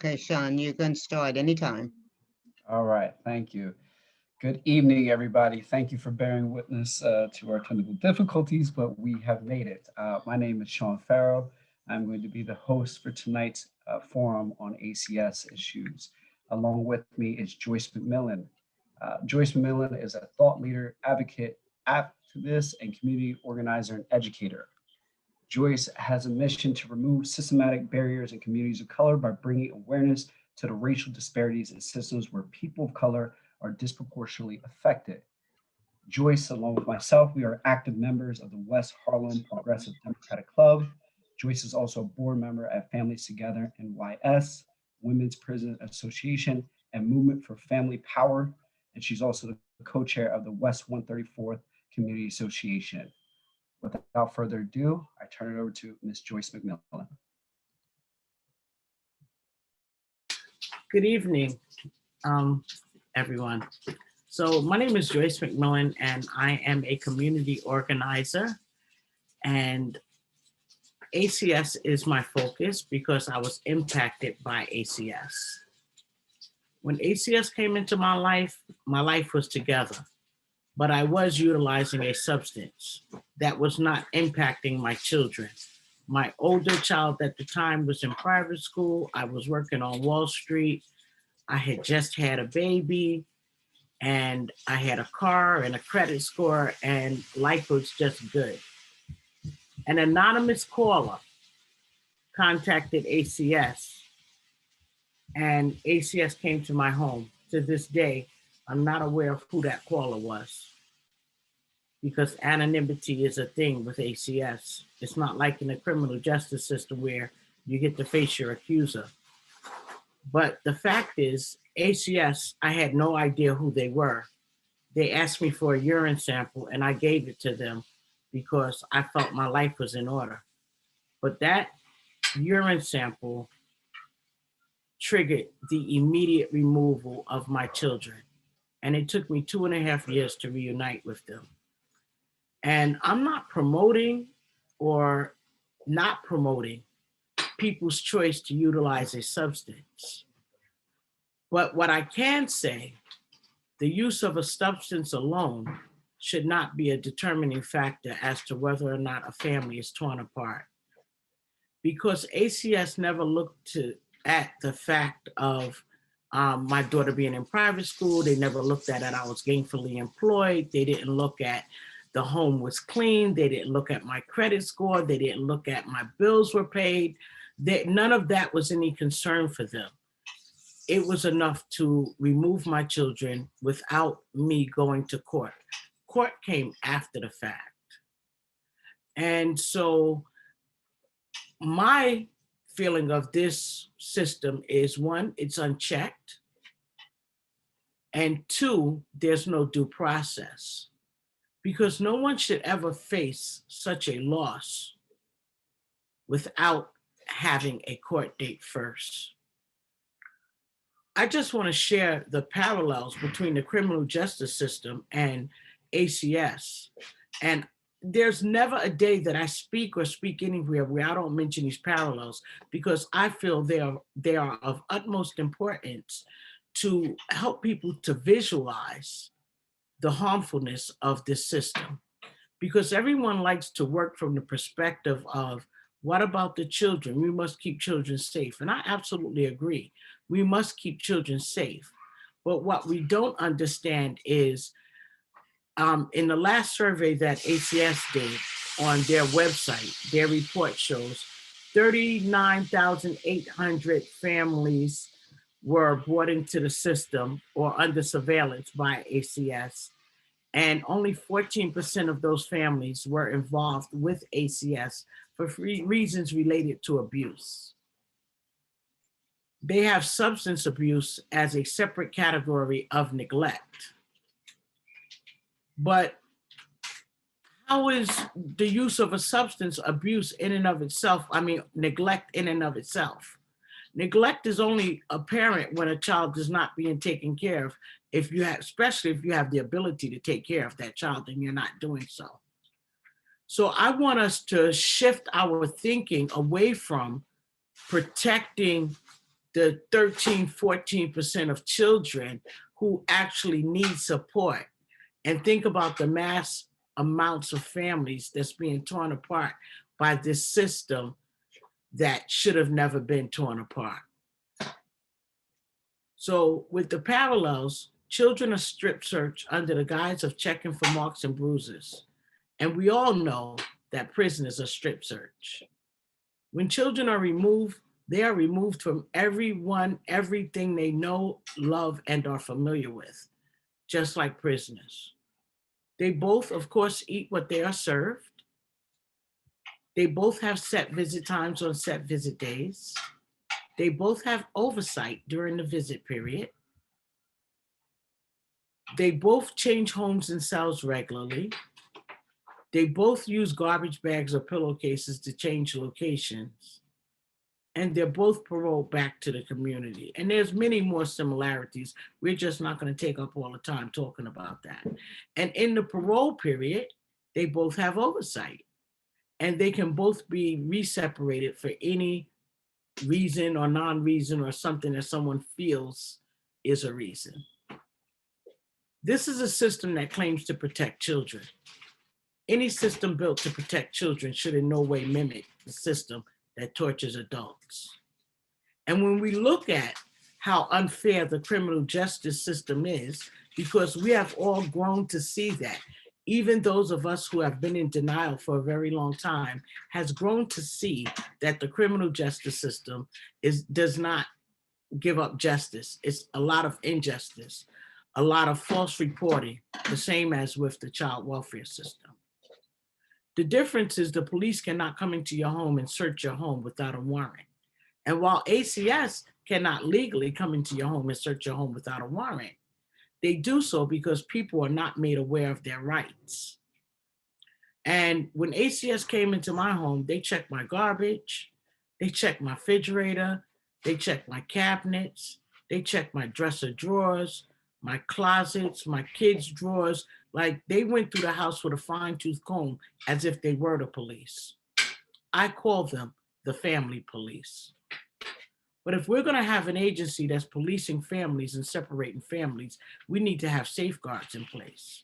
Okay, Sean, you can start anytime. All right, thank you. Good evening, everybody. Thank you for bearing witness to our technical difficulties, but we have made it. My name is Sean Farrow. I'm going to be the host for tonight's forum on ACS issues. Along with me is Joyce McMillan. Joyce McMillan is a thought leader, advocate, activist, and community organizer and educator. Joyce has a mission to remove systematic barriers in communities of color by bringing awareness to the racial disparities in systems where people of color are disproportionately affected. Joyce, along with myself, we are active members of the West Harlem Progressive Democratic Club. Joyce is also a board member at Families Together NYS, Women's Prison Association, and Movement for Family Power. And she's also the co-chair of the West 134th Community Association. Without further ado, I turn it over to Ms. Joyce McMillan. Good evening, everyone. So my name is Joyce McMillan, and I am a community organizer. And ACS is my focus because I was impacted by ACS. When ACS came into my life was together, but I was utilizing a substance that was not impacting my children. My older child at the time was in private school. I was working on Wall Street. I had just had a baby, and I had a car and a credit score, and life was just good. An anonymous caller contacted ACS, and ACS came to my home. To this day, I'm not aware of who that caller was, because anonymity is a thing with ACS. It's not like in the criminal justice system where you get to face your accuser. But the fact is, ACS, I had no idea who they were. They asked me for a urine sample, and I gave it to them because I felt my life was in order. But that urine sample triggered the immediate removal of my children. And it took me 2.5 years to reunite with them. And I'm not promoting or not promoting people's choice to utilize a substance. But what I can say, the use of a substance alone should not be a determining factor as to whether or not a family is torn apart. Because ACS never looked at the fact of my daughter being in private school. They never looked at it. I was gainfully employed. They didn't look at the home was clean. They didn't look at my credit score. They didn't look at my bills were paid. None of that was any concern for them. It was enough to remove my children without me going to court. Court came after the fact. And so my feeling of this system is, one, it's unchecked. And two, there's no due process. Because no one should ever face such a loss without having a court date first. I just want to share the parallels between the criminal justice system and ACS. And there's never a day that I speak or speak anywhere where I don't mention these parallels, because I feel they are of utmost importance to help people to visualize the harmfulness of this system. Because everyone likes to work from the perspective of, what about the children? We must keep children safe. And I absolutely agree. We must keep children safe. But what we don't understand is, in the last survey that ACS did on their website, their report shows 39,800 families were brought into the system or under surveillance by ACS. And only 14% of those families were involved with ACS for reasons related to abuse. They have substance abuse as a separate category of neglect. But how is the use of a substance abuse in and of itself, neglect in and of itself? Neglect is only apparent when a child is not being taken care of, especially if you have the ability to take care of that child and you're not doing so. So I want us to shift our thinking away from protecting the 13, 14% of children who actually need support, and think about the mass amounts of families that's being torn apart by this system that should have never been torn apart. So with the parallels, children are strip searched under the guise of checking for marks and bruises. And we all know that prisoners are strip searched. When children are removed, they are removed from everyone, everything they know, love, and are familiar with, just like prisoners. They both, of course, eat what they are served. They both have set visit times on set visit days. They both have oversight during the visit period. They both change homes and cells regularly. They both use garbage bags or pillowcases to change locations. And they're both paroled back to the community. And there's many more similarities. We're just not going to take up all the time talking about that. And in the parole period, they both have oversight. And they can both be re-separated for any reason or non-reason or something that someone feels is a reason. This is a system that claims to protect children. Any system built to protect children should in no way mimic the system that tortures adults. And when we look at how unfair the criminal justice system is, because we have all grown to see that, even those of us who have been in denial for a very long time, has grown to see that the criminal justice system does not give up justice. It's a lot of injustice, a lot of false reporting, the same as with the child welfare system. The difference is the police cannot come into your home and search your home without a warrant. And while ACS cannot legally come into your home and search your home without a warrant, they do so because people are not made aware of their rights. And when ACS came into my home, they checked my garbage, they checked my refrigerator, they checked my cabinets, they checked my dresser drawers, my closets, my kids' drawers. Like, they went through the house with a fine-tooth comb as if they were the police. I call them the family police. But if we're going to have an agency that's policing families and separating families, we need to have safeguards in place.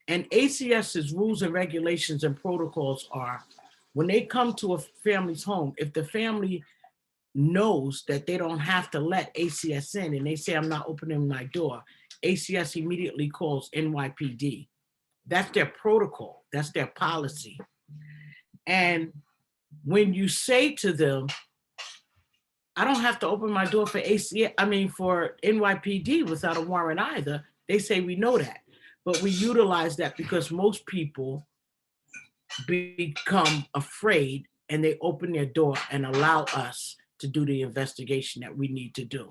And ACS's rules and regulations and protocols are, when they come to a family's home, if the family knows that they don't have to let ACS in and they say, I'm not opening my door, ACS immediately calls NYPD. That's their protocol. That's their policy. And when you say to them, I don't have to open my door for for NYPD without a warrant either, they say, we know that. But we utilize that because most people become afraid and they open their door and allow us to do the investigation that we need to do.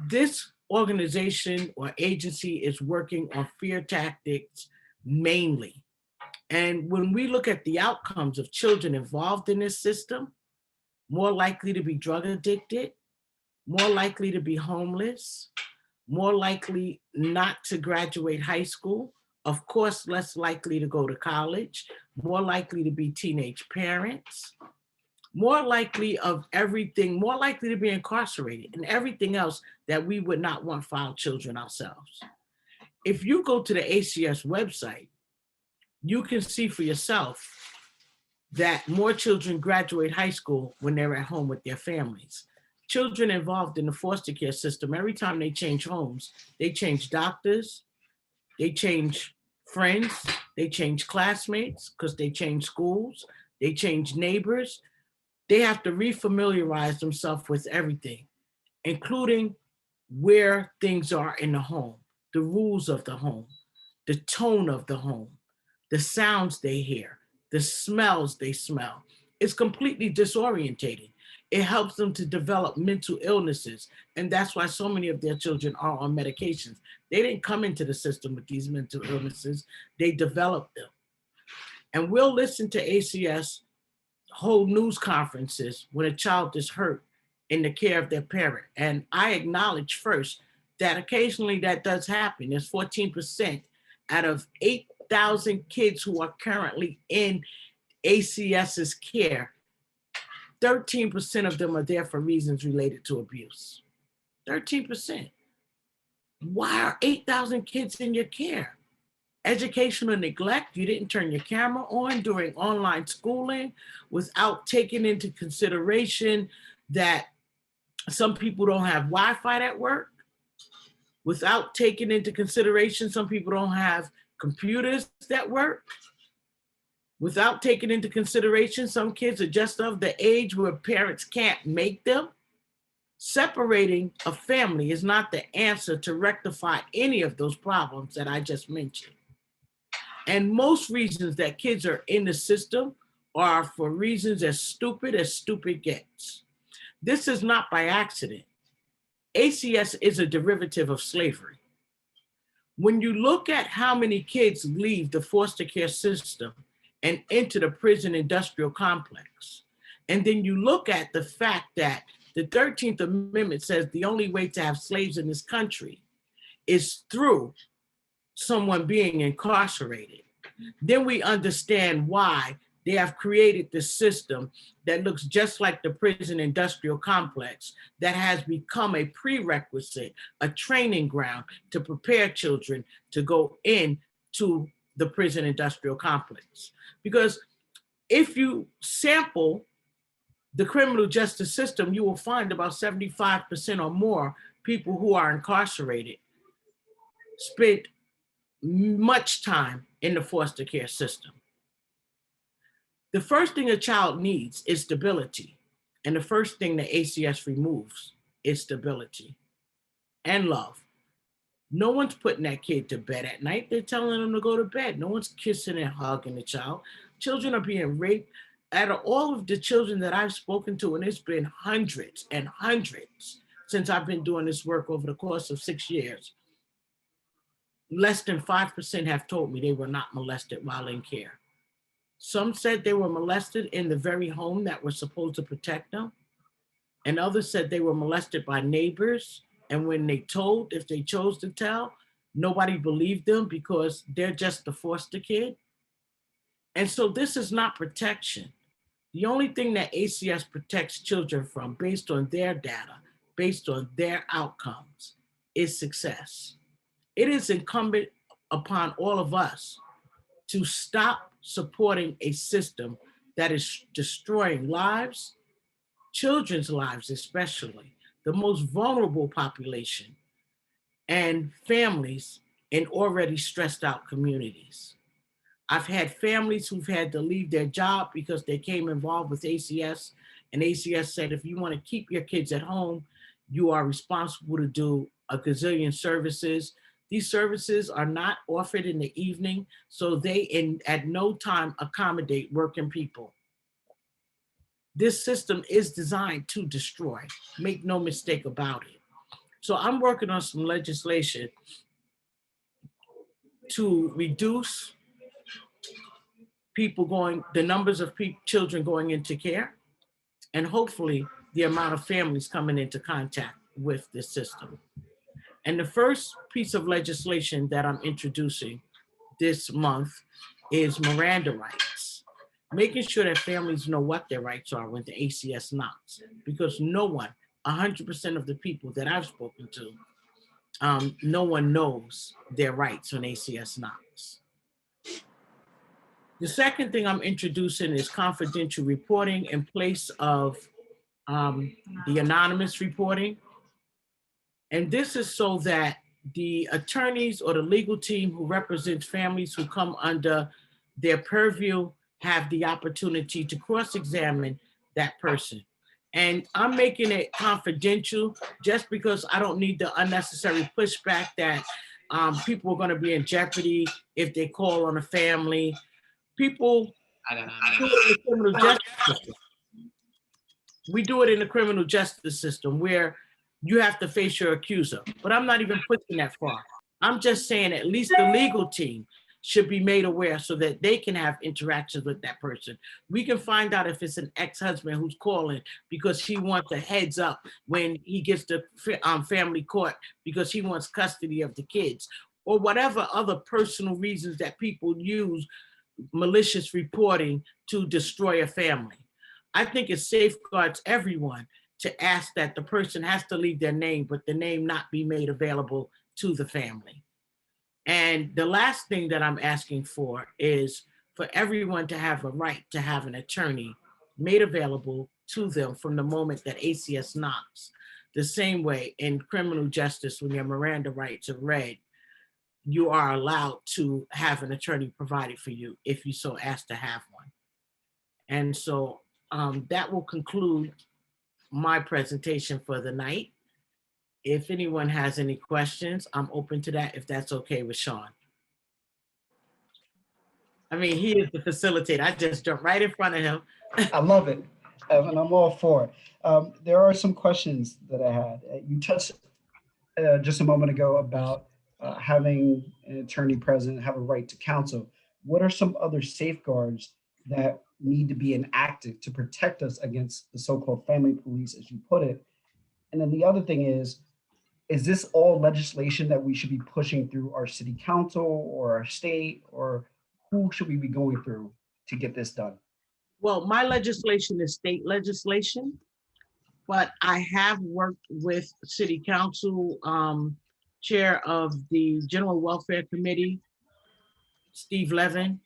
This organization or agency is working on fear tactics mainly. And when we look at the outcomes of children involved in this system, more likely to be drug addicted, more likely to be homeless, more likely not to graduate high school, of course, less likely to go to college, more likely to be teenage parents, more likely of everything, more likely to be incarcerated and everything else that we would not want for our children ourselves. If you go to the ACS website, you can see for yourself that more children graduate high school when they're at home with their families. Children involved in the foster care system, every time they change homes, they change doctors, they change friends, they change classmates because they change schools, they change neighbors. They have to refamiliarize themselves with everything, including where things are in the home, the rules of the home, the tone of the home, the sounds they hear, the smells they smell. It's completely disorientating. It helps them to develop mental illnesses. And that's why so many of their children are on medications. They didn't come into the system with these mental illnesses. They developed them. And we'll listen to ACS hold news conferences when a child is hurt in the care of their parent. And I acknowledge first that occasionally that does happen. There's 14% out of 8,000 kids who are currently in ACS's care 13% of them are there for reasons related to abuse. 13%. Why are 8,000 kids in your care? Educational neglect, you didn't turn your camera on during online schooling without taking into consideration that some people don't have Wi-Fi at work, without taking into consideration some people don't have computers that work, without taking into consideration some kids are just of the age where parents can't make them. Separating a family is not the answer to rectify any of those problems that I just mentioned. And most reasons that kids are in the system are for reasons as stupid gets. This is not by accident. ACS is a derivative of slavery. When you look at how many kids leave the foster care system and enter the prison industrial complex, and then you look at the fact that the 13th Amendment says the only way to have slaves in this country is through someone being incarcerated, then we understand why they have created this system that looks just like the prison industrial complex that has become a prerequisite, a training ground to prepare children to go into the prison industrial complex. Because if you sample the criminal justice system, you will find about 75% or more people who are incarcerated spent much time in the foster care system. The first thing a child needs is stability. And the first thing the ACS removes is stability and love. No one's putting that kid to bed at night. They're telling them to go to bed. No one's kissing and hugging the child. Children are being raped. Out of all of the children that I've spoken to, and it's been hundreds and hundreds since I've been doing this work over the course of 6 years, less than 5% have told me they were not molested while in care. Some said they were molested in the very home that was supposed to protect them. And others said they were molested by neighbors. And when they told, if they chose to tell, nobody believed them because they're just a foster kid. And so this is not protection. The only thing that ACS protects children from, based on their data, based on their outcomes, is success. It is incumbent upon all of us to stop supporting a system that is destroying lives, children's lives especially, the most vulnerable population, and families in already stressed out communities. I've had families who've had to leave their job because they came involved with ACS, and ACS said, if you want to keep your kids at home, you are responsible to do a gazillion services. These services are not offered in the evening, so they at no time accommodate working people. This system is designed to destroy, make no mistake about it. So I'm working on some legislation to reduce the numbers of children going into care, and hopefully the amount of families coming into contact with this system. And the first piece of legislation that I'm introducing this month is Miranda rights, making sure that families know what their rights are when the ACS knocks, because no one, 100% of the people that I've spoken to, no one knows their rights when ACS knocks. The second thing I'm introducing is confidential reporting in place of the anonymous reporting. And this is so that the attorneys or the legal team who represents families who come under their purview have the opportunity to cross-examine that person. And I'm making it confidential just because I don't need the unnecessary pushback that people are going to be in jeopardy if they call on a family. People do it in the criminal justice system. We do it in the criminal justice system where you have to face your accuser, but I'm not even pushing that far. I'm just saying at least the legal team should be made aware so that they can have interactions with that person. We can find out if it's an ex-husband who's calling because he wants a heads up when he gets to family court because he wants custody of the kids, or whatever other personal reasons that people use malicious reporting to destroy a family. I think it safeguards everyone to ask that the person has to leave their name, but the name not be made available to the family. And the last thing that I'm asking for is for everyone to have a right to have an attorney made available to them from the moment that ACS knocks. The same way in criminal justice, when your Miranda rights are read, you are allowed to have an attorney provided for you if you so ask to have one. And so that will conclude my presentation for the night. If anyone has any questions, I'm open to that, if that's okay with Sean. I mean, he is the facilitator. I just jumped right in front of him. I love it, and I'm all for it. There are some questions that I had. You touched just a moment ago about having an attorney present, have a right to counsel. What are some other safeguards that need to be enacted to protect us against the so-called family police, as you put it? And then the other thing is this all legislation that we should be pushing through our city council or our state, or who should we be going through to get this done? Well, my legislation is state legislation, but I have worked with City Council, Chair of the General Welfare Committee, Steve Levin.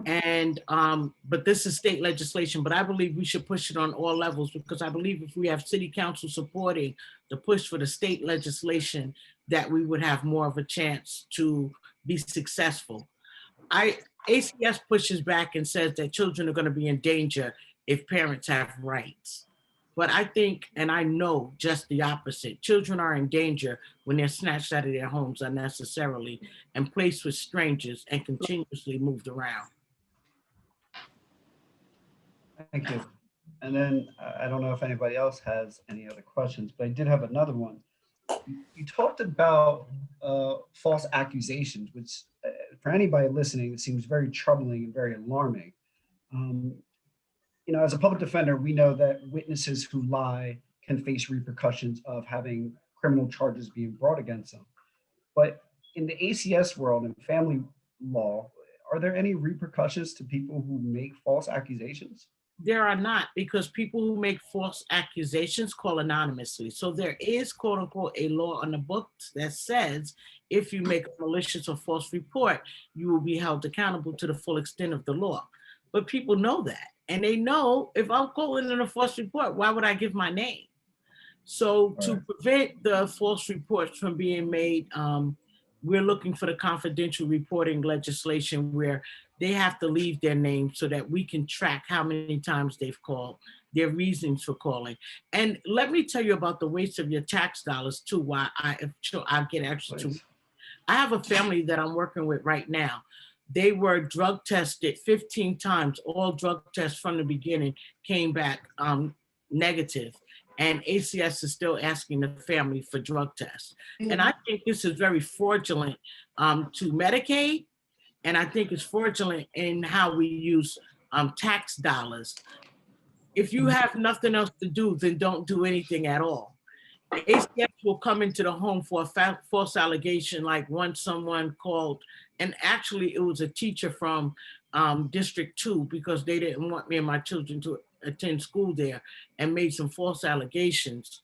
And, but this is state legislation, but I believe we should push it on all levels, because I believe if we have City Council supporting the push for the state legislation, that we would have more of a chance to be successful. ACS pushes back and says that children are going to be in danger if parents have rights. But I think, and I know just the opposite. Children are in danger when they're snatched out of their homes unnecessarily and placed with strangers and continuously moved around. Thank you. And then I don't know if anybody else has any other questions, but I did have another one. You talked about false accusations, which for anybody listening, it seems very troubling and very alarming. You know, as a public defender, we know that witnesses who lie can face repercussions of having criminal charges being brought against them. But in the ACS world and family law, are there any repercussions to people who make false accusations? There are not, because people who make false accusations call anonymously. So there is, quote unquote, a law on the books that says if you make a malicious or false report, you will be held accountable to the full extent of the law. But people know that. And they know if I'm calling in a false report, why would I give my name? So to prevent the false reports from being made, we're looking for the confidential reporting legislation where they have to leave their name so that we can track how many times they've called, their reasons for calling. And let me tell you about the waste of your tax dollars too, why I'll get extra to. I have a family that I'm working with right now. They were drug tested 15 times. All drug tests from the beginning came back negative. And ACS is still asking the family for drug tests. And I think this is very fraudulent to Medicaid. And I think it's fraudulent in how we use tax dollars. If you have nothing else to do, then don't do anything at all. ACS will come into the home for a false allegation, like once someone called, and actually it was a teacher from District 2, because they didn't want me and my children to attend school there, and made some false allegations.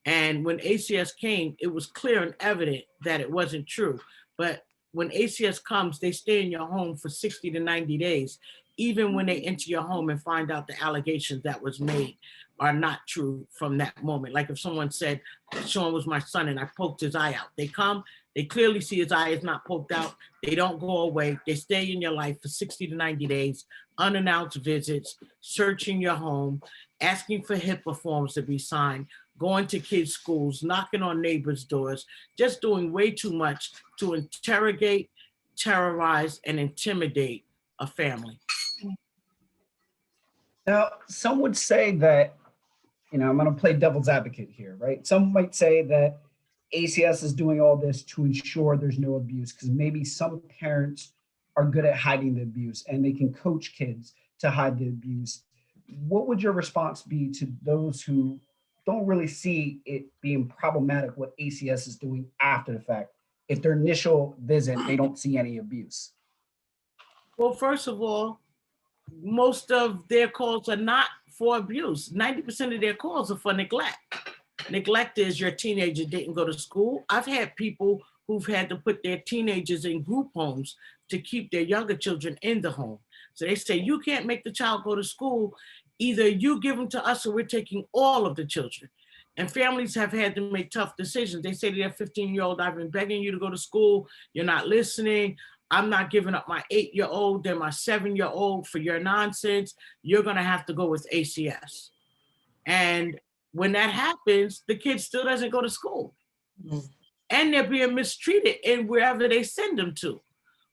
And when ACS came, it was clear and evident that it wasn't true. But when ACS comes, they stay in your home for 60 to 90 days, even when they enter your home and find out the allegations that was made are not true from that moment. Like if someone said, Sean was my son and I poked his eye out. They come, they clearly see his eye is not poked out. They don't go away. They stay in your life for 60 to 90 days, unannounced visits, searching your home, asking for HIPAA forms to be signed, going to kids' schools, knocking on neighbors' doors, just doing way too much to interrogate, terrorize, and intimidate a family. Now, some would say that, you know, I'm going to play devil's advocate here, right? Some might say that ACS is doing all this to ensure there's no abuse, because maybe some parents are good at hiding the abuse and they can coach kids to hide the abuse. What would your response be to those who don't really see it being problematic what ACS is doing after the fact? If their initial visit, they don't see any abuse. Well, first of all, most of their calls are not for abuse. 90% of their calls are for neglect. Neglect is your teenager didn't go to school. I've had people who've had to put their teenagers in group homes to keep their younger children in the home. So they say, you can't make the child go to school. Either you give them to us or we're taking all of the children. And families have had to make tough decisions. They say to their 15-year-old, I've been begging you to go to school. You're not listening. I'm not giving up my 8-year-old and my 7-year-old for your nonsense. You're gonna have to go with ACS. And when that happens, the kid still doesn't go to school. And they're being mistreated in wherever they send them to.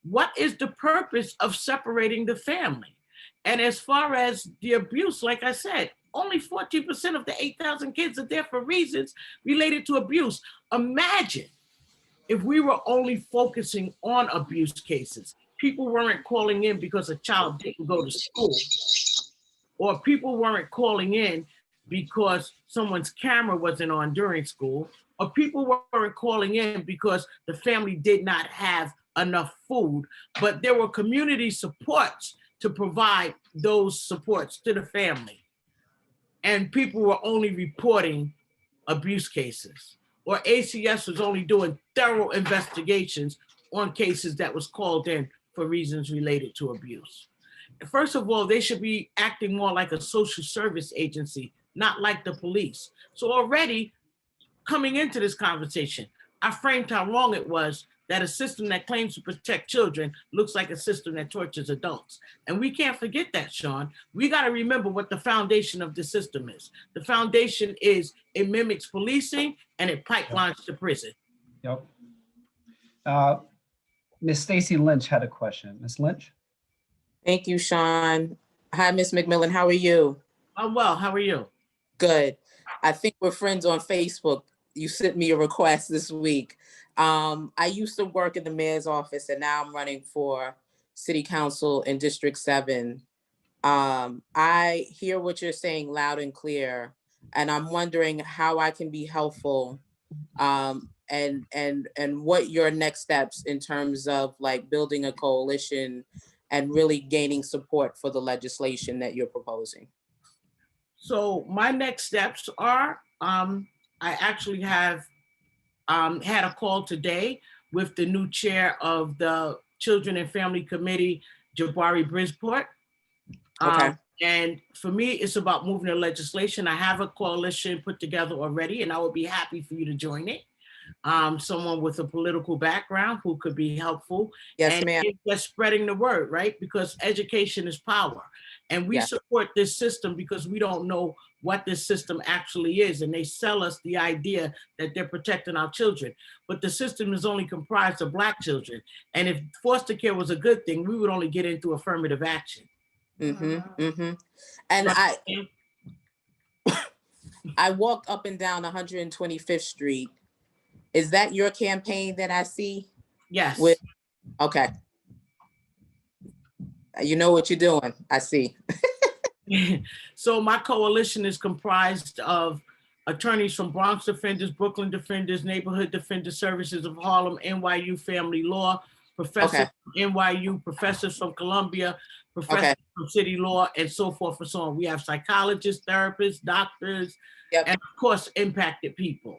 What is the purpose of separating the family? And as far as the abuse, like I said, only 14% of the 8,000 kids are there for reasons related to abuse. Imagine if we were only focusing on abuse cases. People weren't calling in because a child didn't go to school, or people weren't calling in because someone's camera wasn't on during school, or people weren't calling in because the family did not have enough food, but there were community supports to provide those supports to the family. And people were only reporting abuse cases, or ACS was only doing thorough investigations on cases that was called in for reasons related to abuse. First of all, they should be acting more like a social service agency, not like the police. So already coming into this conversation, I framed how wrong it was that a system that claims to protect children looks like a system that tortures adults. And we can't forget that, Sean. We got to remember what the foundation of the system is. The foundation is it mimics policing and it pipelines to prison. Yep. Ms. Stacy Lynch had a question. Ms. Lynch? Thank you, Sean. Hi, Ms. McMillan. How are you? I'm well. How are you? Good. I think we're friends on Facebook. You sent me a request this week. I used to work in the mayor's office, and now I'm running for city council in District 7. I hear what you're saying loud and clear, and I'm wondering how I can be helpful, and what your next steps in terms of like building a coalition and really gaining support for the legislation that you're proposing. So my next steps are, I actually have had a call today with the new chair of the Children and Family Committee, Jabari Bridgeport. Okay. And for me, it's about moving the legislation. I have a coalition put together already, and I would be happy for you to join it. Someone with a political background who could be helpful. Yes, ma'am. And just spreading the word, right? Because education is power. And we support this system because we don't know what this system actually is. And they sell us the idea that they're protecting our children. But the system is only comprised of Black children. And if foster care was a good thing, we would only get into affirmative action. And I walked up and down 125th Street. Is that your campaign that I see? Yes. Okay. You know what you're doing, I see. So my coalition is comprised of attorneys from Bronx Defenders, Brooklyn Defenders, Neighborhood Defender Services of Harlem, NYU Family Law, professors from NYU, professors from Columbia, professors from City Law, and so forth and so on. We have psychologists, therapists, doctors, and of course, impacted people.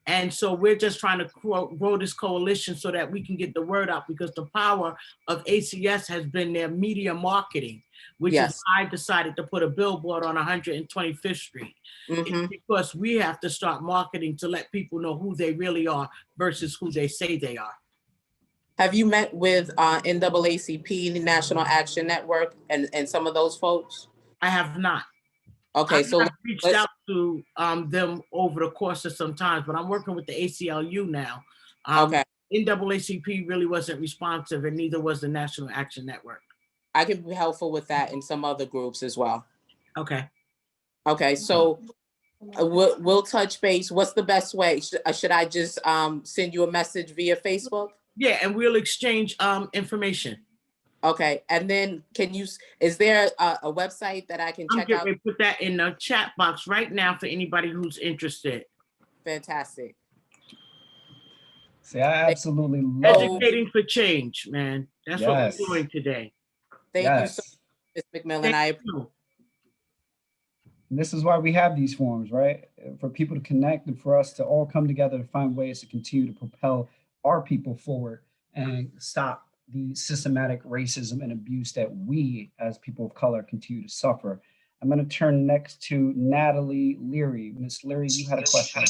And so we're just trying to grow this coalition so that we can get the word out, because the power of ACS has been their media marketing, which is why I decided to put a billboard on 125th Street. It's because we have to start marketing to let people know who they really are versus who they say they are. Have you met with NAACP, the National Action Network, and some of those folks? I have not. Okay, so I've reached out to them over the course of some time, but I'm working with the ACLU now. NAACP really wasn't responsive, and neither was the National Action Network. I can be helpful with that in some other groups as well. Okay. Okay, so we'll touch base. What's the best way? Should I just send you a message via Facebook? Yeah, and we'll exchange information. Okay, and then is there a website that I can check out? I'm put that in the chat box right now for anybody who's interested. Fantastic. See, I absolutely love educating for change, man. That's what we're doing today. Thank you so much. Ms. McMillan. Thank you. And this is why we have these forums, right? For people to connect and for us to all come together to find ways to continue to propel our people forward and stop the systematic racism and abuse that we as people of color continue to suffer. I'm going to turn next to Natalie Leary. Ms. Leary, you had a question.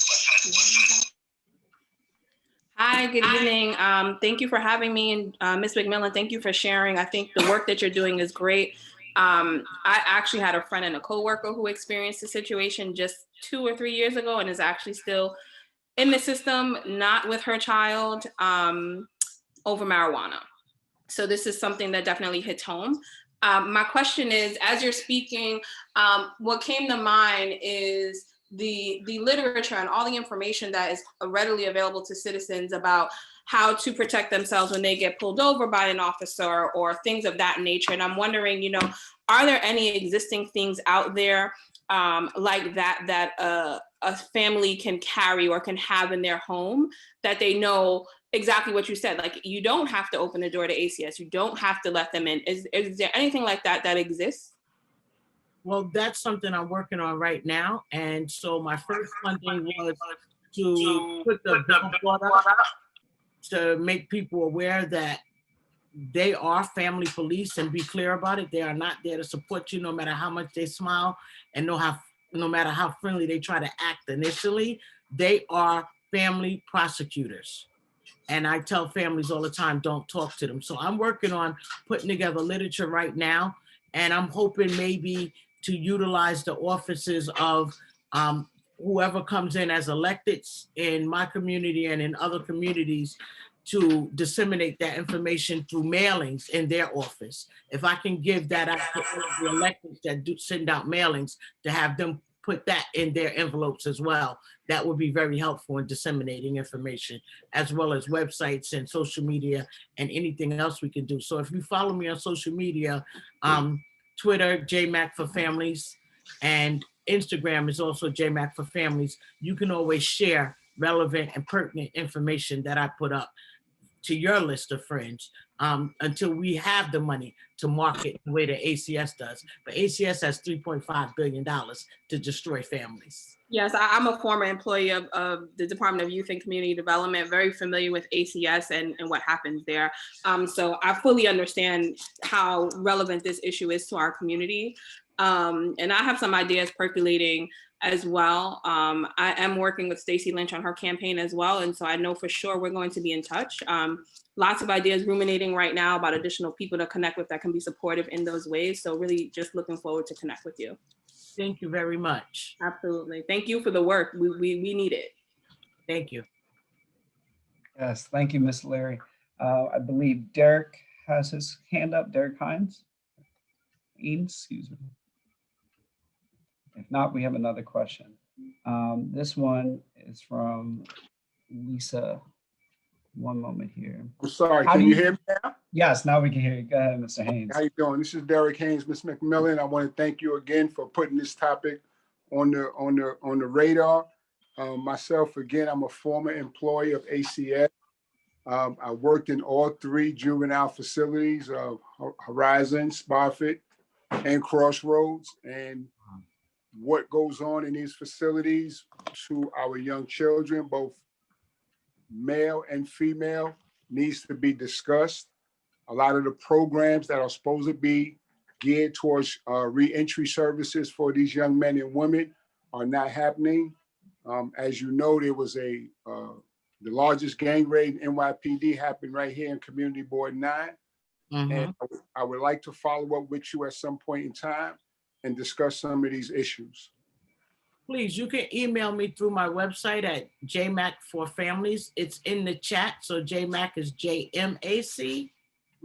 Hi, good evening. Thank you for having me. And Ms. McMillan, thank you for sharing. I think the work that you're doing is great. I actually had a friend and a coworker who experienced a situation just 2 or 3 years ago and is actually still in the system, not with her child, over marijuana. So this is something that definitely hits home. My question is, as you're speaking, what came to mind is the literature and all the information that is readily available to citizens about how to protect themselves when they get pulled over by an officer or things of that nature. And I'm wondering, you know, are there any existing things out there like that a family can carry or can have in their home that they know exactly what you said? Like, you don't have to open the door to ACS. You don't have to let them in. Is there anything like that that exists? Well, that's something I'm working on right now. And so my first funding was to put the billboard up to make people aware that they are family police and be clear about it. They are not there to support you no matter how much they smile and no matter how friendly they try to act initially. They are family prosecutors. And I tell families all the time, don't talk to them. So I'm working on putting together literature right now. And I'm hoping maybe to utilize the offices of whoever comes in as electeds in my community and in other communities to disseminate that information through mailings in their office. If I can give that out to all of the electeds that do send out mailings, to have them put that in their envelopes as well, that would be very helpful in disseminating information, as well as websites and social media and anything else we can do. So if you follow me on social media, Twitter, JMac for Families, and Instagram is also JMac for Families, you can always share relevant and pertinent information that I put up to your list of friends until we have the money to market the way that ACS does. But ACS has $3.5 billion to destroy families. Yes, I'm a former employee of the Department of Youth and Community Development, very familiar with ACS and what happens there. So I fully understand how relevant this issue is to our community. And I have some ideas percolating as well. I am working with Stacey Lynch on her campaign as well. And so I know for sure we're going to be in touch. Lots of ideas ruminating right now about additional people to connect with that can be supportive in those ways. So really just looking forward to connect with you. Thank you very much. Absolutely. Thank you for the work. We need it. Thank you. Yes, thank you, Ms. Larry. I believe Derek has his hand up. Derek Hines, excuse me. If not, we have another question. This one is from Lisa. One moment here. I'm sorry, can you hear me now? Yes, now we can hear you. Go ahead, Mr. Haynes. How you doing? This is Derek Haynes, Ms. McMillan. I want to thank you again for putting this topic on the radar. Myself, again, I'm a former employee of ACS. I worked in all 3 juvenile facilities of Horizon, Spofford, and Crossroads. And what goes on in these facilities to our young children, both male and female, needs to be discussed. A lot of the programs that are supposed to be geared towards reentry services for these young men and women are not happening. As you know, there was the largest gang raid in NYPD happened right here in Community Board 9. Mm-hmm. And I would like to follow up with you at some point in time and discuss some of these issues. Please, you can email me through my website at JMac for Families. It's in the chat. So JMac is JMAC.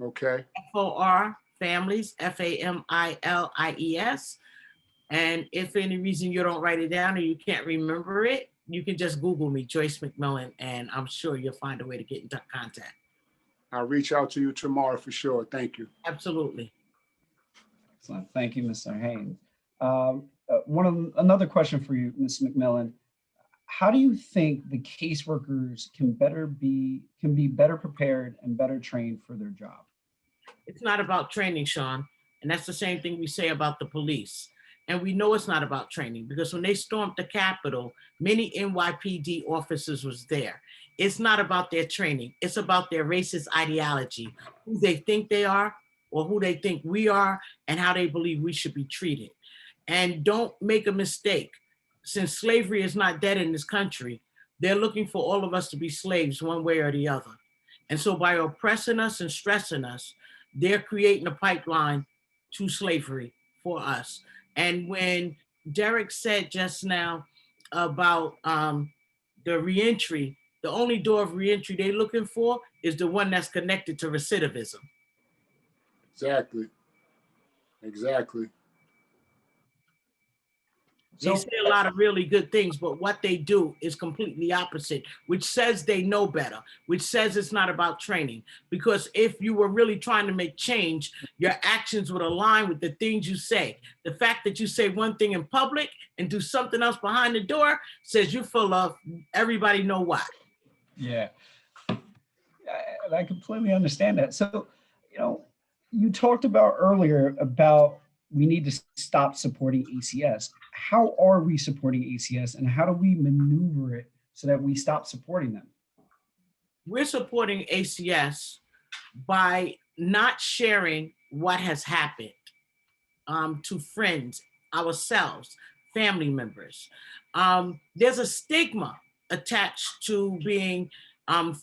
Okay. FOR Families, FAMILIES. And if for any reason you don't write it down or you can't remember it, you can just Google me, Joyce McMillan, and I'm sure you'll find a way to get in contact. I'll reach out to you tomorrow for sure. Thank you. Absolutely. Excellent. Thank you, Mr. Haynes. Another question for you, Ms. McMillan. How do you think the caseworkers can be better prepared and better trained for their job? It's not about training, Sean. And that's the same thing we say about the police. And we know it's not about training, because when they stormed the Capitol, many NYPD officers was there. It's not about their training. It's about their racist ideology, who they think they are or who they think we are, and how they believe we should be treated. And don't make a mistake. Since slavery is not dead in this country, they're looking for all of us to be slaves one way or the other. And so by oppressing us and stressing us, they're creating a pipeline to slavery for us. And when Derek said just now about the reentry, the only door of reentry they're looking for is the one that's connected to recidivism. Exactly. Exactly. They say a lot of really good things, but what they do is completely opposite, which says they know better, which says it's not about training. Because if you were really trying to make change, your actions would align with the things you say. The fact that you say one thing in public and do something else behind the door says you're full of everybody know why. Yeah, I completely understand that. So, you talked about earlier about we need to stop supporting ACS. How are we supporting ACS, and how do we maneuver it so that we stop supporting them? We're supporting ACS by not sharing what has happened to friends, ourselves, family members. There's a stigma attached to being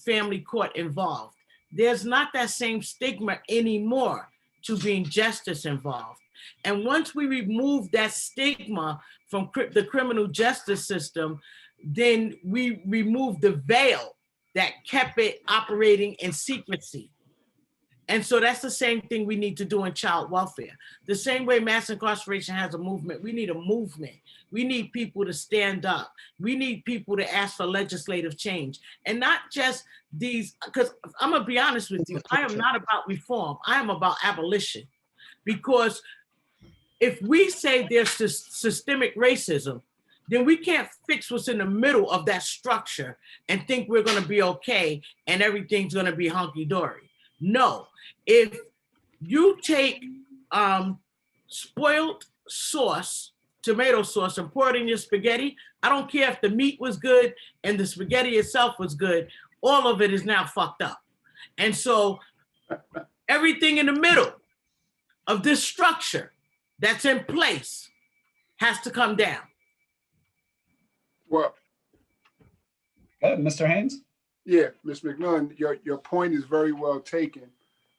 family court involved. There's not that same stigma anymore to being justice involved. And once we remove that stigma from the criminal justice system, then we remove the veil that kept it operating in secrecy. And so that's the same thing we need to do in child welfare. The same way mass incarceration has a movement, we need a movement. We need people to stand up. We need people to ask for legislative change. And not just these, because I'm gonna be honest with you, I am not about reform, I am about abolition. Because if we say there's systemic racism, then we can't fix what's in the middle of that structure and think we're gonna be okay and everything's gonna be hunky-dory. No, if you take spoiled sauce, tomato sauce, and pour it in your spaghetti, I don't care if the meat was good and the spaghetti itself was good, all of it is now fucked up. And so everything in the middle of this structure that's in place has to come down. Well, Mr. Haynes? yeah, Ms. McMillan, your point is very well taken.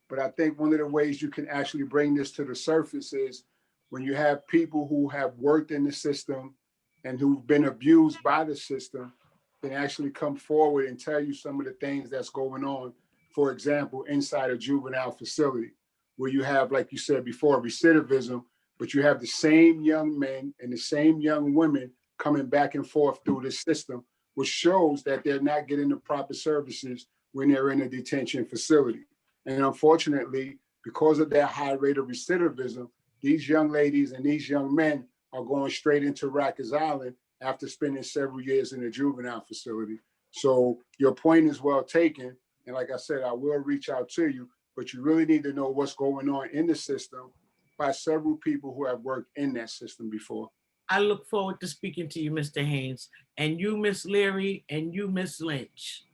But I think one of the ways you can actually bring this to the surface is when you have people who have worked in the system and who've been abused by the system, can actually come forward and tell you some of the things that's going on. For example, inside a juvenile facility, where you have, like you said before, recidivism, but you have the same young men and the same young women coming back and forth through the system, which shows that they're not getting the proper services when they're in a detention facility. And unfortunately, because of that high rate of recidivism, these young ladies and these young men are going straight into Rikers Island after spending several years in a juvenile facility. So your point is well taken. And like I said, I will reach out to you, but you really need to know what's going on in the system by several people who have worked in that system before. I look forward to speaking to you, Mr. Haynes, and you, Miss Leary, and you, Miss Lynch,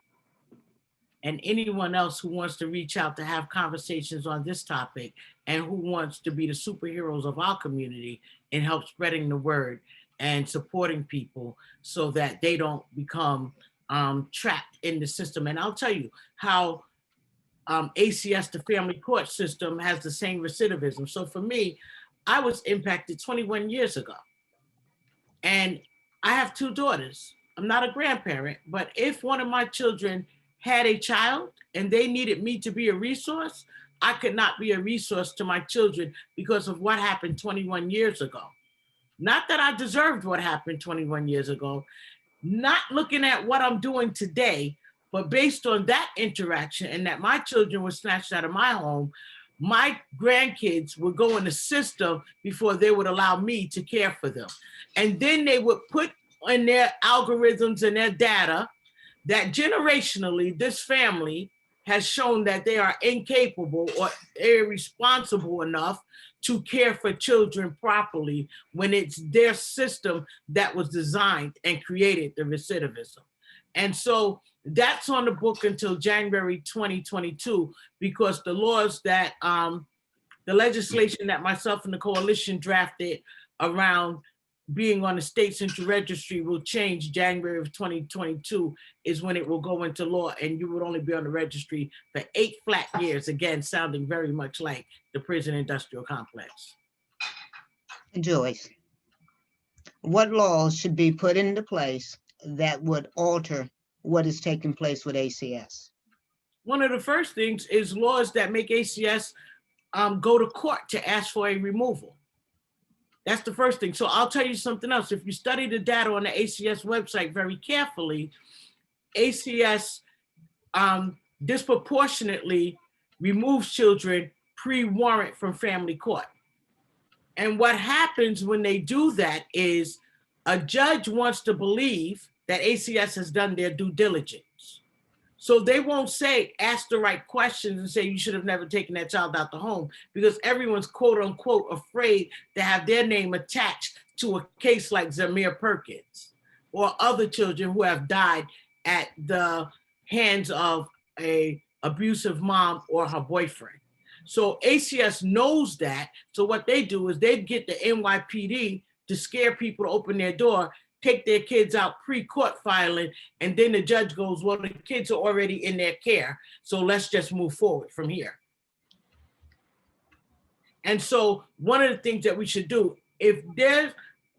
and anyone else who wants to reach out to have conversations on this topic and who wants to be the superheroes of our community and help spreading the word and supporting people so that they don't become trapped in the system. And I'll tell you how ACS, the family court system, has the same recidivism. So for me, I was impacted 21 years ago. And I have 2 daughters. I'm not a grandparent, but if one of my children had a child and they needed me to be a resource, I could not be a resource to my children because of what happened 21 years ago. Not that I deserved what happened 21 years ago, not looking at what I'm doing today, but based on that interaction and that my children were snatched out of my home, my grandkids would go in the system before they would allow me to care for them. And then they would put in their algorithms and their data that generationally, this family has shown that they are incapable or irresponsible enough to care for children properly when it's their system that was designed and created the recidivism. And so that's on the book until January 2022, because the laws that, the legislation that myself and the coalition drafted around being on the state central registry will change. January of 2022 is when it will go into law, and you would only be on the registry for 8 flat years, again, sounding very much like the prison industrial complex. Joyce, what laws should be put into place that would alter what is taking place with ACS? One of the first things is laws that make ACS go to court to ask for a removal. That's the first thing. So I'll tell you something else. If you study the data on the ACS website very carefully, ACS disproportionately removes children pre-warrant from family court. And what happens when they do that is a judge wants to believe that ACS has done their due diligence. So they won't say, ask the right questions and say you should have never taken that child out the home, because everyone's quote unquote afraid to have their name attached to a case like Zamir Perkins or other children who have died at the hands of a abusive mom or her boyfriend. So ACS knows that. So what they do is they get the NYPD to scare people to open their door, take their kids out pre-court filing, and then the judge goes, well, the kids are already in their care, so let's just move forward from here. And so one of the things that we should do, if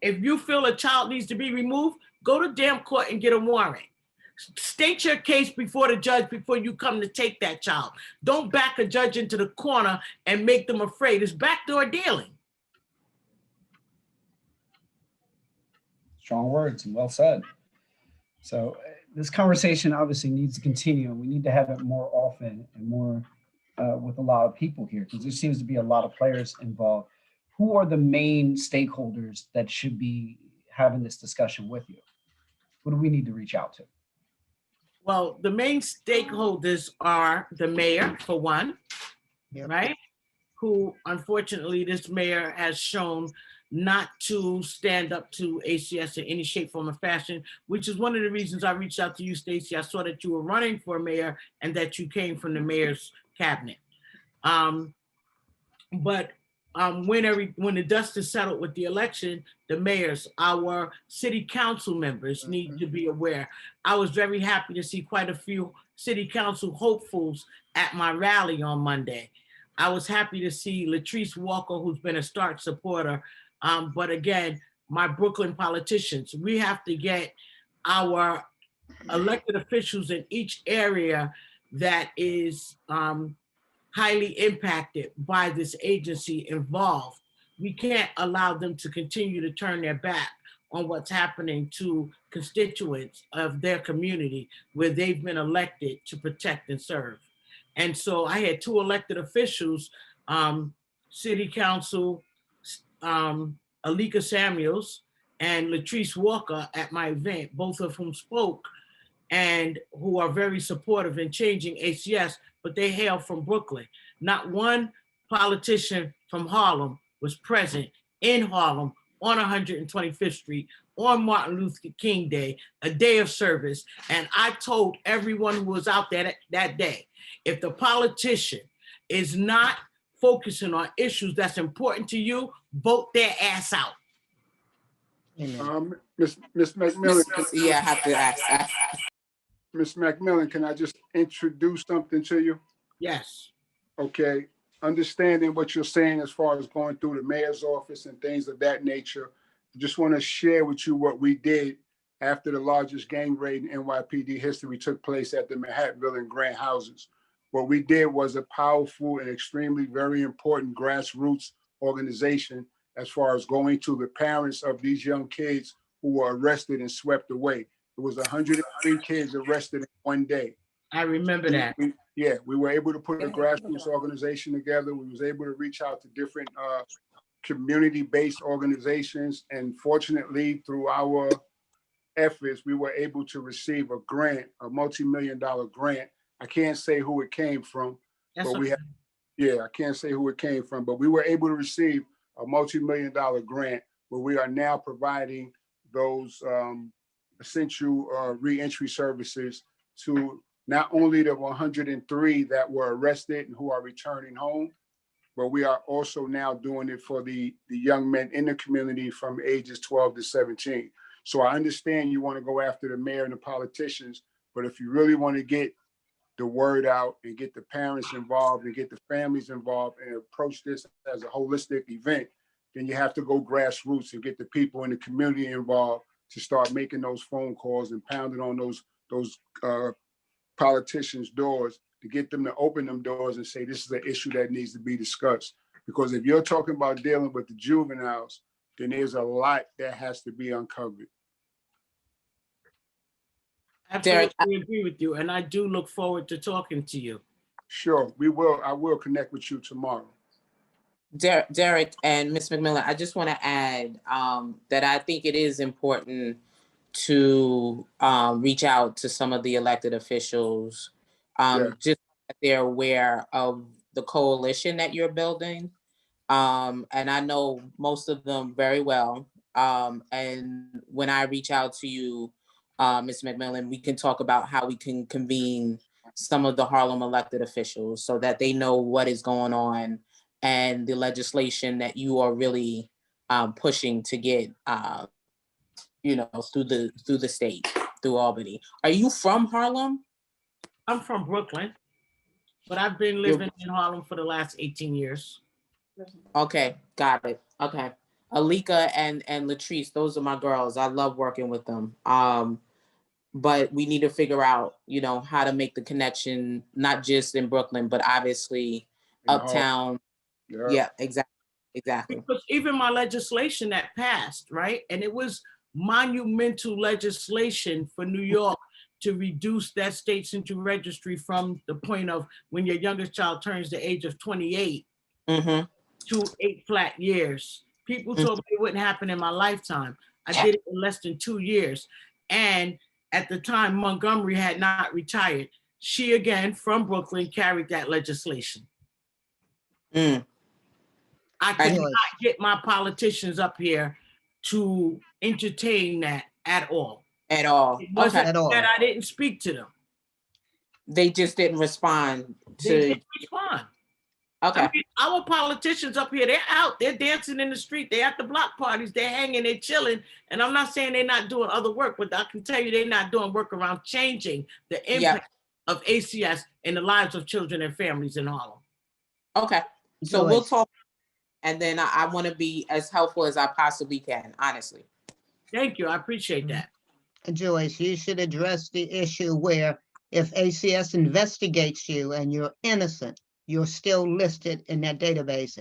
you feel a child needs to be removed, go to damn court and get a warrant. State your case before the judge before you come to take that child. Don't back a judge into the corner and make them afraid. It's backdoor dealing. Strong words and well said. So this conversation obviously needs to continue, and we need to have it more often and more with a lot of people here, because there seems to be a lot of players involved. Who are the main stakeholders that should be having this discussion with you? Who do we need to reach out to? Well, the main stakeholders are the mayor, for one, Yep. right? Who, unfortunately, this mayor has shown not to stand up to ACS in any shape, form, or fashion, which is one of the reasons I reached out to you, Stacey. I saw that you were running for mayor and that you came from the mayor's cabinet. When the dust is settled with the election, the mayors, our city council members need to be aware. I was very happy to see quite a few city council hopefuls at my rally on Monday. I was happy to see Latrice Walker, who's been a stark supporter. But again, my Brooklyn politicians, we have to get our elected officials in each area that is highly impacted by this agency involved. We can't allow them to continue to turn their back on what's happening to constituents of their community where they've been elected to protect and serve. And so I had 2 elected officials, City Council, Alika Samuels and Latrice Walker at my event, both of whom spoke and who are very supportive in changing ACS, but they hail from Brooklyn. Not one politician from Harlem was present in Harlem on 125th Street on Martin Luther King Day, a day of service. And I told everyone who was out there that day, if the politician is not focusing on issues that's important to you, vote their ass out. Amen. Miss McMillan. Yeah, I have to ask. Miss McMillan, can I just introduce something to you? Yes. Okay, understanding what you're saying as far as going through the mayor's office and things of that nature, I just want to share with you what we did after the largest gang raid in NYPD history took place at the Manhattanville and Grant houses. What we did was a powerful and extremely very important grassroots organization as far as going to the parents of these young kids who were arrested and swept away. It was 103 kids arrested in one day. I remember that. We were able to put a grassroots organization together. We was able to reach out to different community-based organizations. And fortunately, through our efforts, we were able to receive a grant, a multi-million-dollar grant. I can't say who it came from, That's but Yeah, I can't say who it came from, but we were able to receive a multi-million-dollar grant where we are now providing those essential reentry services to not only the 103 that were arrested and who are returning home, but we are also now doing it for the young men in the community from ages 12 to 17. So I understand you want to go after the mayor and the politicians, but if you really want to get the word out and get the parents involved and get the families involved and approach this as a holistic event, then you have to go grassroots and get the people in the community involved to start making those phone calls and pounding on those politicians' doors to get them to open them doors and say this is an issue that needs to be discussed. Because if you're talking about dealing with the juveniles, then there's a lot that has to be uncovered. Absolutely agree with you, and I do look forward to talking to you. Sure, we will. I will connect with you tomorrow. Derek and Ms. McMillan, I just want to add that I think it is important to reach out to some of the elected officials, just so that they're aware of the coalition that you're building. And I know most of them very well. And when I reach out to you, Ms. McMillan, we can talk about how we can convene some of the Harlem elected officials so that they know what is going on and the legislation that you are really pushing to get, through the state, through Albany. Are you from Harlem? I'm from Brooklyn, but I've been living in Harlem for the last 18 years. Okay, got it. Okay. Alika and Latrice, those are my girls. I love working with them. But we need to figure out, how to make the connection, not just in Brooklyn, but obviously uptown. Yeah, exactly. Because even my legislation that passed, right? And it was monumental legislation for New York to reduce that state central registry from the point of when your youngest child turns the age of 28 to 8 flat years. People told me it wouldn't happen in my lifetime. I did it in less than 2 years. And at the time, Montgomery had not retired. She, again, from Brooklyn, carried that legislation. I could not get my politicians up here to entertain that at all. At all. It wasn't that I didn't speak to them. They just didn't respond to. They didn't respond. Okay. I mean, our politicians up here, they're out, they're dancing in the street, they're at the block parties, they're hanging, they're chilling. And I'm not saying they're not doing other work, but I can tell you they're not doing work around changing the impact of ACS in the lives of children and families in Harlem. Okay. So we'll talk. And then I want to be as helpful as I possibly can, honestly. Thank you. I appreciate that. Joyce, you should address the issue where if ACS investigates you and you're innocent, you're still listed in that database.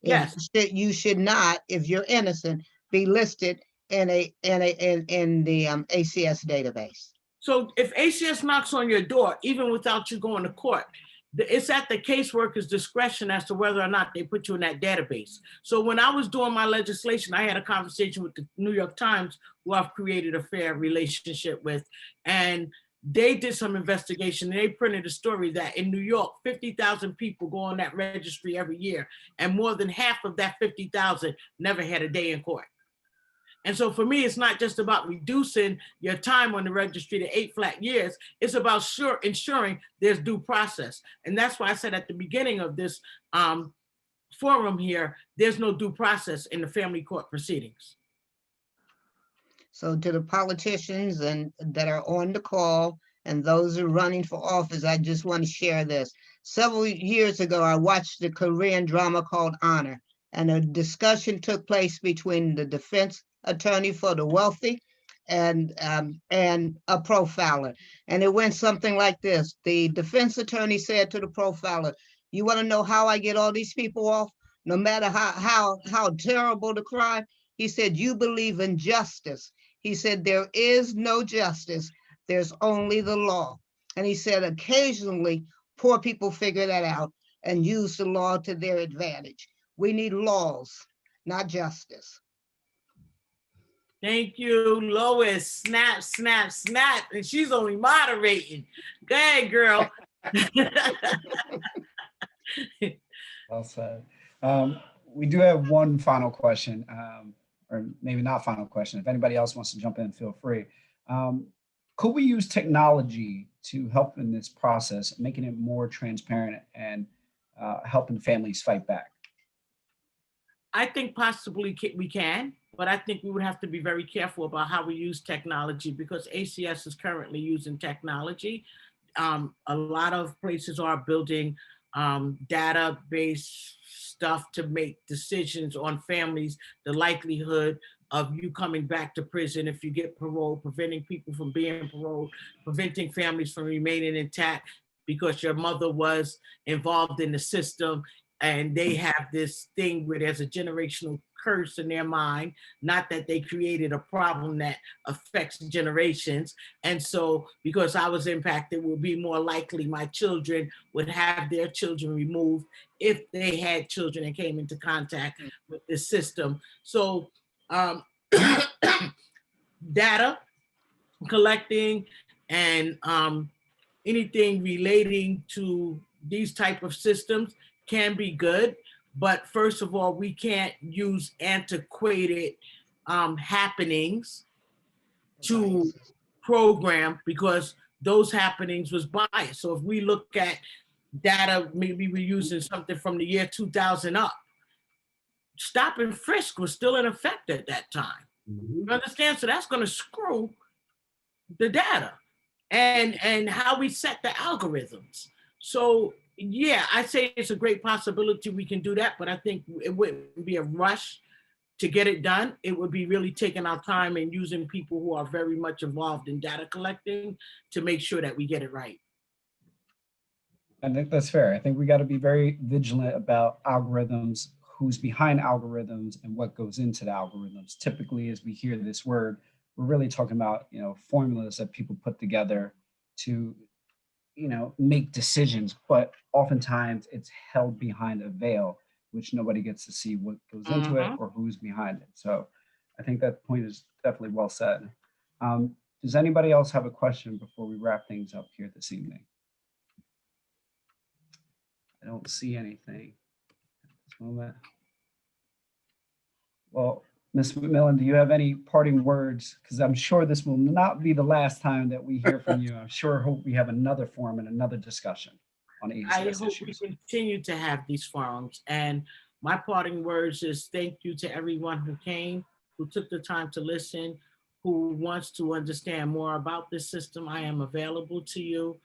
Yes. You should not, if you're innocent, be listed in the ACS database. So if ACS knocks on your door, even without you going to court, it's at the caseworker's discretion as to whether or not they put you in that database. So when I was doing my legislation, I had a conversation with the New York Times, who I've created a fair relationship with, and they did some investigation. They printed a story that in New York, 50,000 people go on that registry every year, and more than half of that 50,000 never had a day in court. And so for me, it's not just about reducing your time on the registry to 8 flat years. It's about ensuring there's due process. And that's why I said at the beginning of this forum here, there's no due process in the family court proceedings. So to the politicians that are on the call and those who are running for office, I just want to share this. Several years ago, I watched the Korean drama called Honor, and a discussion took place between the defense attorney for the wealthy and a profiler. And it went something like this. The defense attorney said to the profiler, "You want to know how I get all these people off? No matter how terrible the crime?" He said, "You believe in justice." He said, "There is no justice. There's only the law." And he said, occasionally, poor people figure that out and use the law to their advantage. We need laws, not justice. Thank you, Lois. Snap, snap, snap. And she's only moderating. Go ahead, girl. Well said. We do have one final question, or maybe not final question. If anybody else wants to jump in, feel free. Could we use technology to help in this process, making it more transparent and helping families fight back? I think possibly we can, but I think we would have to be very careful about how we use technology because ACS is currently using technology. A lot of places are building database stuff to make decisions on families, the likelihood of you coming back to prison if you get parole, preventing people from being paroled, preventing families from remaining intact because your mother was involved in the system and they have this thing where there's a generational curse in their mind, not that they created a problem that affects generations. And so because I was impacted, it would be more likely my children would have their children removed if they had children and came into contact with this system. So data collecting and anything relating to these type of systems can be good, but first of all, we can't use antiquated happenings to program because those happenings was biased. So if we look at data, maybe we're using something from the year 2000 up, stop and frisk was still in effect at that time. You understand? So that's going to screw the data and how we set the algorithms. So yeah, I say it's a great possibility we can do that, but I think it wouldn't be a rush to get it done. It would be really taking our time and using people who are very much involved in data collecting to make sure that we get it right. I think that's fair. I think we got to be very vigilant about algorithms, who's behind algorithms and what goes into the algorithms. Typically, as we hear this word, we're really talking about, formulas that people put together to, make decisions, but oftentimes it's held behind a veil, which nobody gets to see what goes into it or who's behind it. So I think that point is definitely well said. Does anybody else have a question before we wrap things up here this evening? I don't see anything at this moment. Well, Ms. McMillan, do you have any parting words? Because I'm sure this will not be the last time that we hear from you. I'm sure hope we have another forum and another discussion on ACS I hope issues. we continue to have these forums. And my parting words is thank you to everyone who came, who took the time to listen, who wants to understand more about this system. I am available to you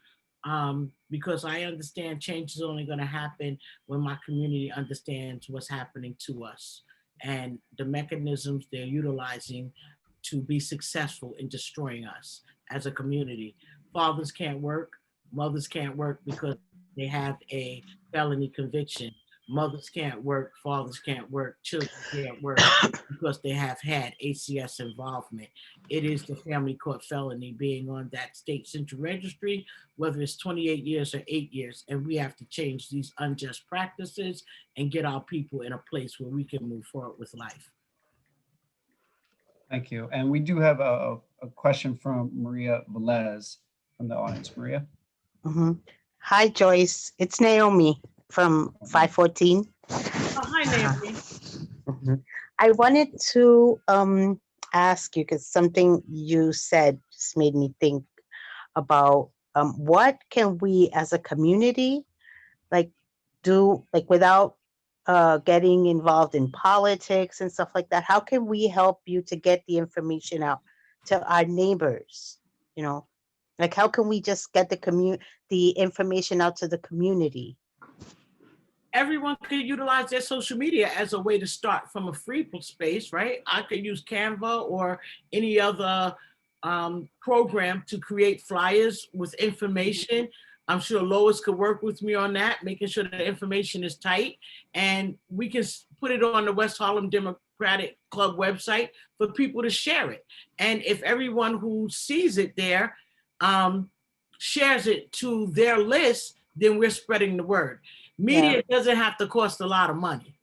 because I understand change is only going to happen when my community understands what's happening to us and the mechanisms they're utilizing to be successful in destroying us as a community. Fathers can't work, mothers can't work because they have a felony conviction. Mothers can't work, fathers can't work, children can't work because they have had ACS involvement. It is the family court felony being on that state central registry, whether it's 28 years or 8 years. And we have to change these unjust practices and get our people in a place where we can move forward with life. Thank you. And we do have a question from Maria Velez from the audience. Maria? Hi, Joyce. It's Naomi from 514. Oh, hi, Naomi. I wanted to ask you, because something you said just made me think about what can we as a community do without getting involved in politics and stuff like that. How can we help you to get the information out to our neighbors? How can we just get the information out to the community? Everyone could utilize their social media as a way to start from a free space, right? I could use Canva or any other program to create flyers with information. I'm sure Lois could work with me on that, making sure that the information is tight. And we can put it on the West Harlem Democratic Club website for people to share it. And if everyone who sees it there shares it to their list, then we're spreading the word. Media doesn't have to cost a lot of money.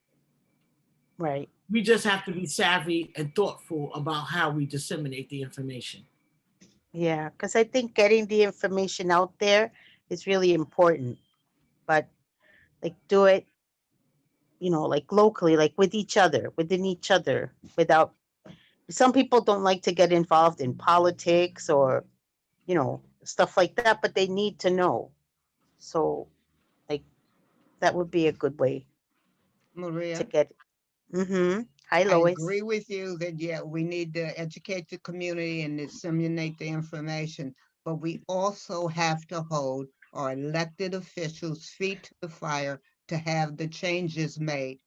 Right. We just have to be savvy and thoughtful about how we disseminate the information. Yeah, because I think getting the information out there is really important. But like do it, like locally, like with each other, within each other, without, some people don't like to get involved in politics or, stuff like that, but they need to know. So like that would be a good way to Maria, get. Mm-hmm. Hi, I Lois. agree with you that, yeah, we need to educate the community and disseminate the information, but we also have to hold our elected officials' feet to the fire to have the changes made.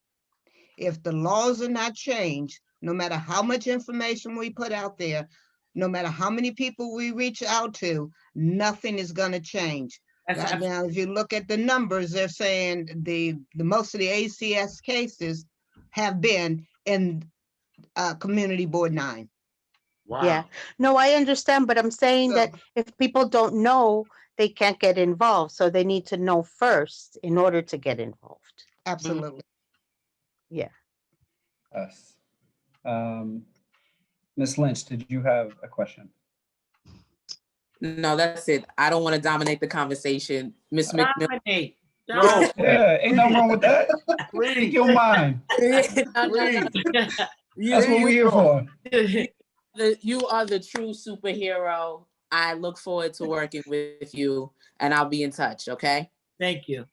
If the laws are not changed, no matter how much information we put out there, no matter how many people we reach out to, nothing is going to change. That's Right now, if you look at the numbers, they're saying the most of the ACS cases have been in Community Board 9. Yeah. No, I understand, but I'm saying So, that if people don't know, they can't get involved. So they need to know first in order to get involved. absolutely. Yeah. Yes. Ms. Lynch, did you have a question? No, that's it. I don't want to dominate the conversation. Miss McMillan. Dominate. No. Dominate. Yeah, ain't nothing wrong with that. Speak Please, your mind. No, please. That's what we're here for. You are the true superhero. I look forward to working with you, and I'll be in touch. Okay. Thank you.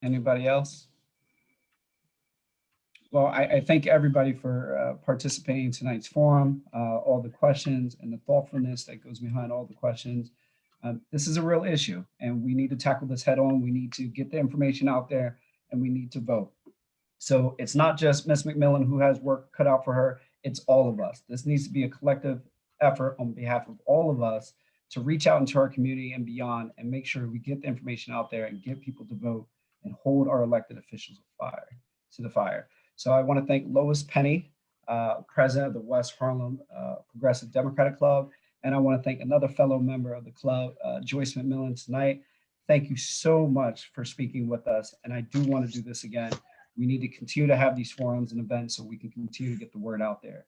Anybody else? Well, I thank everybody for participating in tonight's forum, all the questions and the thoughtfulness that goes behind all the questions. This is a real issue, and we need to tackle this head on. We need to get the information out there, and we need to vote. So it's not just Ms. McMillan who has work cut out for her. It's all of us. This needs to be a collective effort on behalf of all of us to reach out into our community and beyond and make sure we get the information out there and get people to vote and hold our elected officials to the fire. So I want to thank Lois Penny, president of the West Harlem Progressive Democratic Club. And I want to thank another fellow member of the club, Joyce McMillan, tonight. Thank you so much for speaking with us. And I do want to do this again. We need to continue to have these forums and events so we can continue to get the word out there.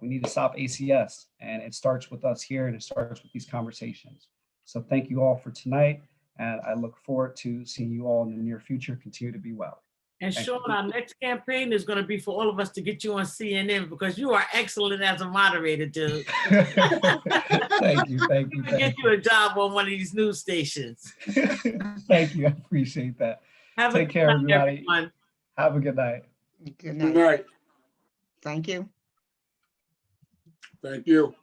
We need to stop ACS, and it starts with us here, and it starts with these conversations. So thank you all for tonight, and I look forward to seeing you all in the near future. Continue to be well. And Thank Sean, you. our next campaign is going to be for all of us to get you on CNN because you are excellent as a moderator, dude. Thank you, thank you, We're gonna get thank you a job on one of these news stations. you. Thank you, I appreciate that. Have Take a care, good night, everybody. everyone. Have a good night. Good Good night. night. Thank you. Thank you.